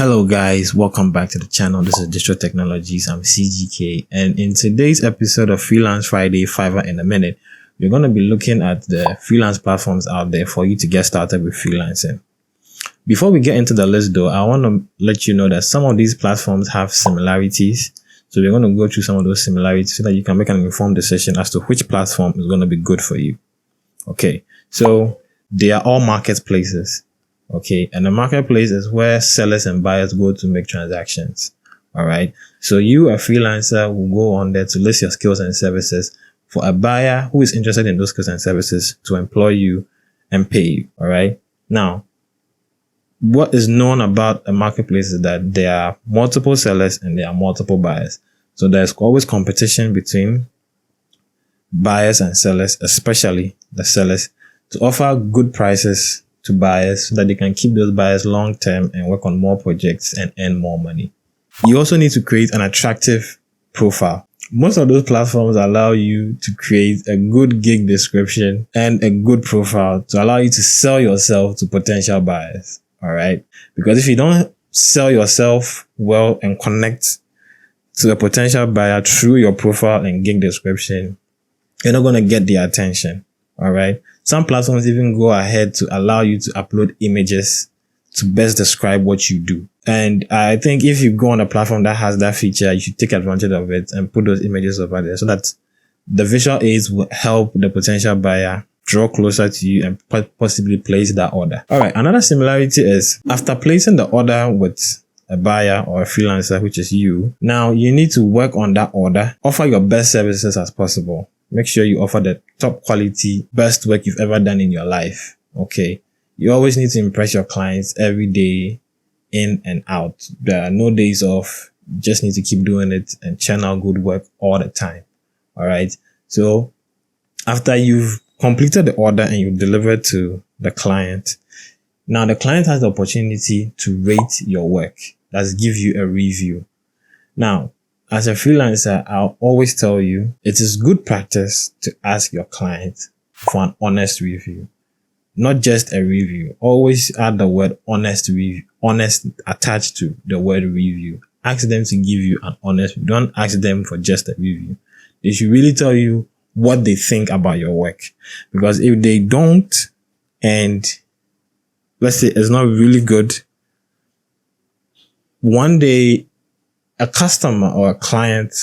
Hello guys, welcome back to the channel. This is Distro Technologies. I'm CGK, and in today's episode of Freelance Friday, Fiverr in a Minute, we're going to be looking at the freelance platforms out there for you to get started with freelancing. Before we get into the list though, I want to let you know that some of these platforms have similarities. So we're going to go through some of those similarities so that you can make an informed decision as to which platform is going to be good for you. Okay, so they are all marketplaces. Okay, and the marketplace is where sellers and buyers go to make transactions. All right, so you, a freelancer, will go on there to list your skills and services for a buyer who is interested in those skills and services to employ you and pay you. All right, now, what is known about a marketplace is that there are multiple sellers and there are multiple buyers. So there's always competition between buyers and sellers, especially the sellers, to offer good prices to buyers so that they can keep those buyers long term and work on more projects and earn more money. You also need to create an attractive profile. Most of those platforms allow you to create a good gig description and a good profile to allow you to sell yourself to potential buyers. All right. Because if you don't sell yourself well and connect to a potential buyer through your profile and gig description, you're not going to get their attention. All right. Some platforms even go ahead to allow you to upload images to best describe what you do. And I think if you go on a platform that has that feature, you should take advantage of it and put those images over there so that the visual aids will help the potential buyer draw closer to you and possibly place that order. All right. Another similarity is after placing the order with a buyer or a freelancer, which is you, now you need to work on that order, offer your best services as possible. Make sure you offer the top quality, best work you've ever done in your life. Okay. You always need to impress your clients every day, in and out. There are no days off. You just need to keep doing it and churn out good work all the time. All right. So after you've completed the order and you've delivered to the client, now the client has the opportunity to rate your work. That's give you a review. Now, as a freelancer, I'll always tell you it is good practice to ask your client for an honest review, not just a review. Always add the word honest review, honest attached to the word review. Ask them to give you an honest review. Don't ask them for just a review. They should really tell you what they think about your work. Because if they don't, and let's say it's not really good, one day a customer or a client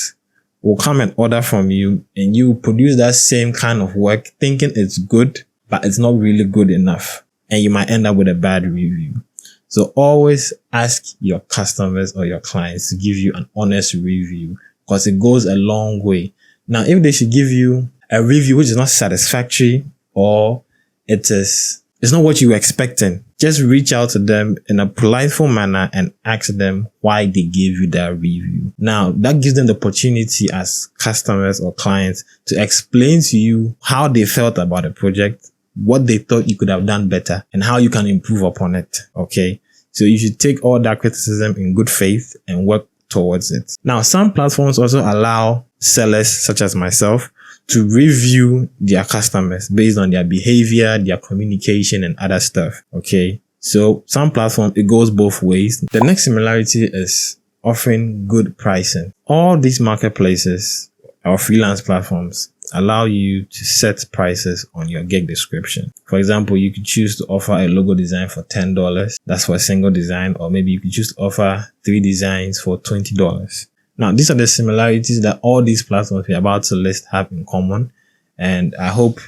will come and order from you and you produce that same kind of work thinking it's good, but it's not really good enough. And you might end up with a bad review. So always ask your customers or your clients to give you an honest review because it goes a long way. Now, if they should give you a review which is not satisfactory or it's not what you were expecting, just reach out to them in a politeful manner and ask them why they gave you that review. Now, that gives them the opportunity as customers or clients to explain to you how they felt about the project, what they thought you could have done better, and how you can improve upon it. Okay. So you should take all that criticism in good faith and work towards it. Now, some platforms also allow sellers such as myself to review their customers based on their behavior, their communication, and other stuff. Okay. So some platforms, it goes both ways. The next similarity is offering good pricing. All these marketplaces or freelance platforms allow you to set prices on your gig description. For example, you could choose to offer a logo design for $10. That's for a single design. Or maybe you could choose to offer 3 designs for $20. Now, these are the similarities that all these platforms we're about to list have in common. And I hope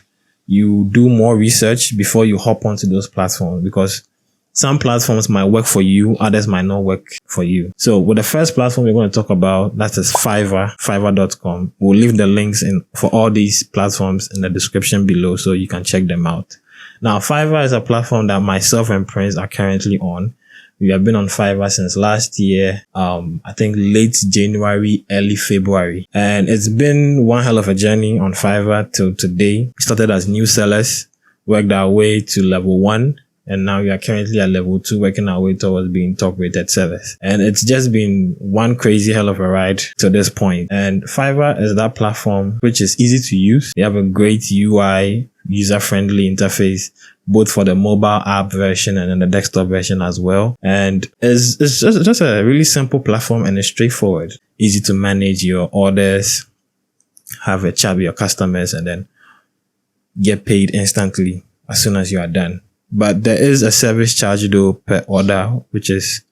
you do more research before you hop onto those platforms, because some platforms might work for you, others might not work for you. So with the first platform we're going to talk about, that is Fiverr, fiverr.com. We'll leave the links for all these platforms in the description below so you can check them out. Now, Fiverr is a platform that myself and Prince are currently on. We have been on Fiverr since last year, I think late January, early February. And it's been one hell of a journey on Fiverr till today. We started as new sellers, worked our way to level 1. And now we are currently at level 2, working our way towards being top rated service. And it's just been one crazy hell of a ride to this point. And Fiverr is that platform which is easy to use. They have a great UI. user-friendly interface, both for the mobile app version and then the desktop version as well. And it's just a really simple platform, and it's straightforward. Easy to manage your orders, have a chat with your customers, and then get paid instantly as soon as you are done. But there is a service charge though per order, which is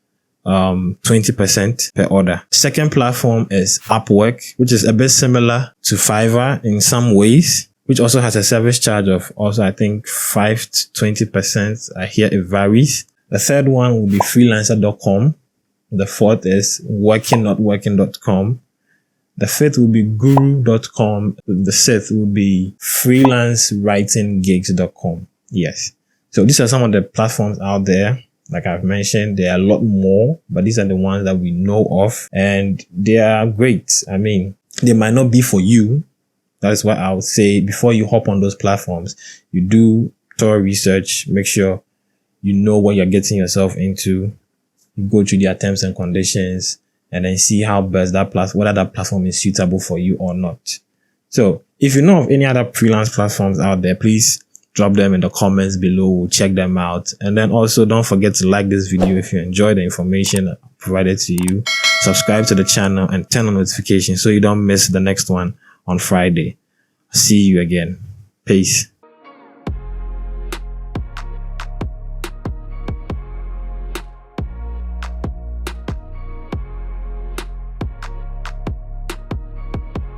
20% per order. Second platform is Upwork, which is a bit similar to Fiverr in some ways, which also has a service charge of also, I think, 5 to 20%. I hear it varies. The third one will be freelancer.com. The fourth is workingnotworking.com. The fifth will be guru.com. The sixth will be freelancewritinggigs.com. Yes. So these are some of the platforms out there. Like I've mentioned, there are a lot more, but these are the ones that we know of, and they are great. I mean, they might not be for you. That's why I would say before you hop on those platforms, you do thorough research, make sure you know what you're getting yourself into. You go through their terms and conditions, and then see how best whether that platform is suitable for you or not. So if you know of any other freelance platforms out there, please drop them in the comments below. We'll check them out. And then also don't forget to like this video if you enjoy the information provided to you. Subscribe to the channel and turn on notifications so you don't miss the next one on Friday. See you again. Peace.